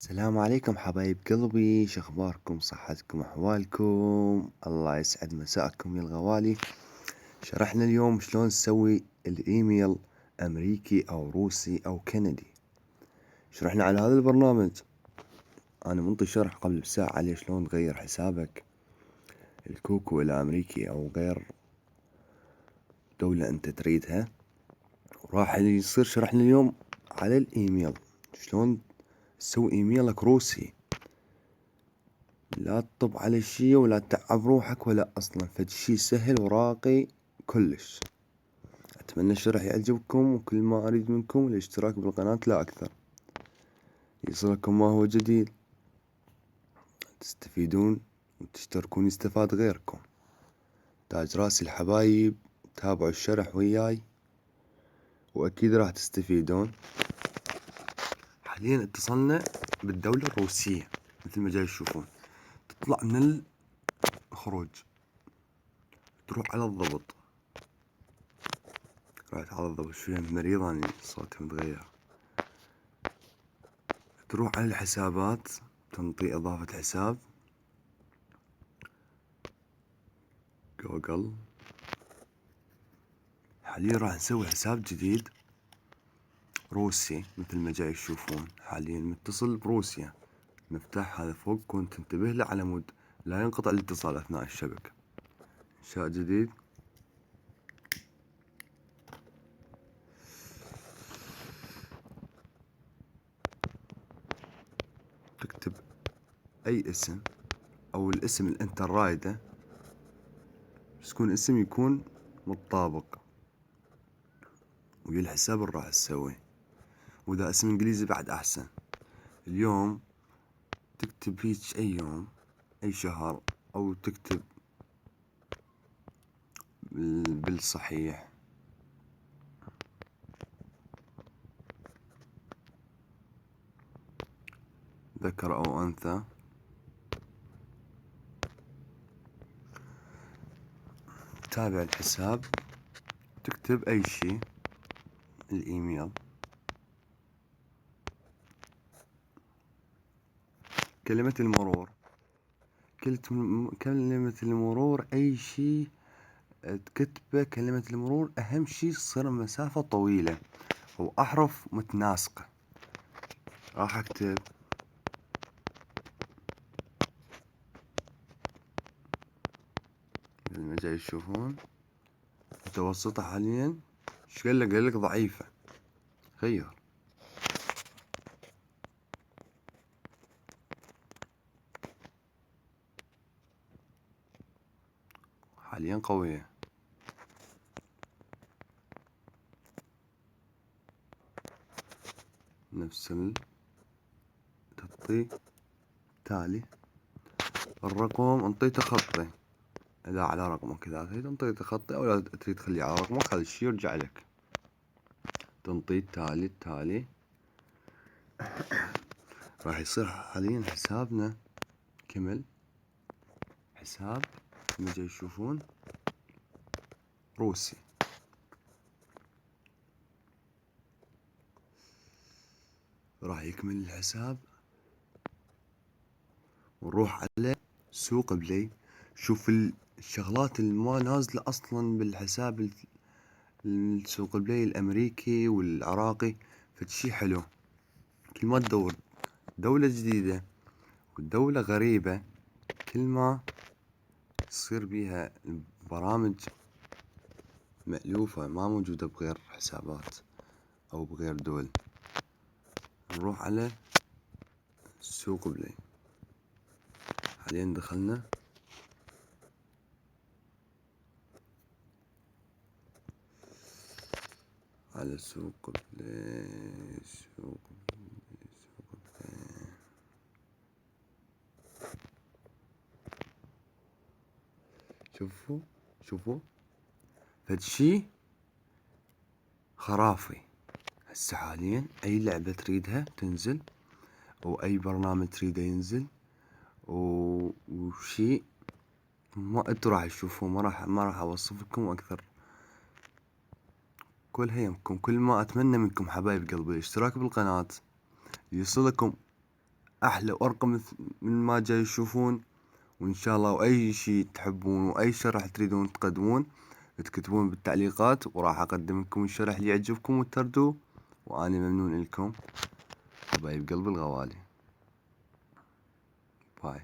السلام عليكم حبايب قلبي، شخباركم؟ صحتكم؟ أحوالكم؟ الله يسعد مساءكم يا الغوالي. شرحنا اليوم شلون نسوي الإيميل أمريكي أو روسي أو كندي. شرحنا على هذا البرنامج، أنا منطي شرح قبل بساعة عليه شلون تغير حسابك الكوكو إلى أمريكي أو غير دولة أنت تريدها. وراح يصير شرحنا اليوم على الإيميل، شلون تسوي إيميلك روسي، لا تطب على شي ولا تتعب روحك ولا اصلا، فد شي سهل وراقي كلش. اتمنى الشرح يعجبكم، وكل ما اريد منكم الاشتراك بالقناة لا اكثر، يصلكم ما هو جديد، تستفيدون وتشتركون يستفاد غيركم. تاج راسي الحبايب، تابعوا الشرح وياي واكيد راح تستفيدون. حاليا اتصلنا بالدولة الروسية مثل ما جاي تشوفون. تطلع من الخروج، تروح على الضبط. رحت على الضبط، شوية مريض اني صوتي متغير. تروح على الحسابات، تنطي اضافة حساب، جوجل. حاليا راح نسوي حساب جديد روسي مثل ما جاي تشوفون. حاليا متصل بروسيا، المفتاح هذا فوق كنت تنتبه له على مود لا ينقطع الاتصال اثناء الشبكة. انشاء جديد، تكتب اي اسم او الاسم اللي انت رايده، بس يكون اسم يكون متطابق ويا الحساب اللي راح تسويه. واذا اسم انجليزي بعد احسن. اليوم تكتب هيج اي يوم اي شهر، او تكتب بالصحيح. ذكر او انثى. تابع الحساب، تكتب اي شي، الايميل، كلمة المرور. كلمة المرور اي شي تكتبه. كلمة المرور اهم شي تصير مسافة طويلة واحرف متناسقة. راح اكتب مثل ما جاي تشوفون متوسطة حاليا. ايش قالك ضعيفة، غير. حاليا قوية. نفس تطي تالي الرقم، انطيته خطي. اذا على رقمك، اذا تريد انطيته خطي او لا تريد تخليه على رقمك، هذا الشي يرجع لك. تنطي التالي راح يصير حاليا حسابنا كمل. حساب مثل ما تشوفون روسي. راح يكمل الحساب ونروح على سوق بلاي. شوف الشغلات اللي ما نازلة اصلا بالحساب، السوق بلاي الامريكي والعراقي، فشي حلو. كل ما تدور دولة جديدة والدولة غريبة، كل ما تصير بيها برامج مألوفة ما موجودة بغير حسابات أو بغير دول. نروح على سوق بلاي. حاليا دخلنا على سوق بلاي. سوق بلاي. شوفوا فد شي خرافي. هسه حاليا اي لعبة تريدها تنزل، او اي برنامج تريده ينزل، وشي ما انتوا راح تشوفوه. ما راح اوصف لكم اكثر. كل هيمكم، كل ما اتمنى منكم حبايب قلبي الاشتراك بالقناة، يوصلكم احلى وارقى من ما جاي تشوفون. وان شاء الله واي شي تحبون واي شرح تريدون تقدمون تكتبون بالتعليقات وراح اقدم لكم الشرح اللي يعجبكم وتردوه. واني ممنون لكم حبايب قلبي الغوالي. باي.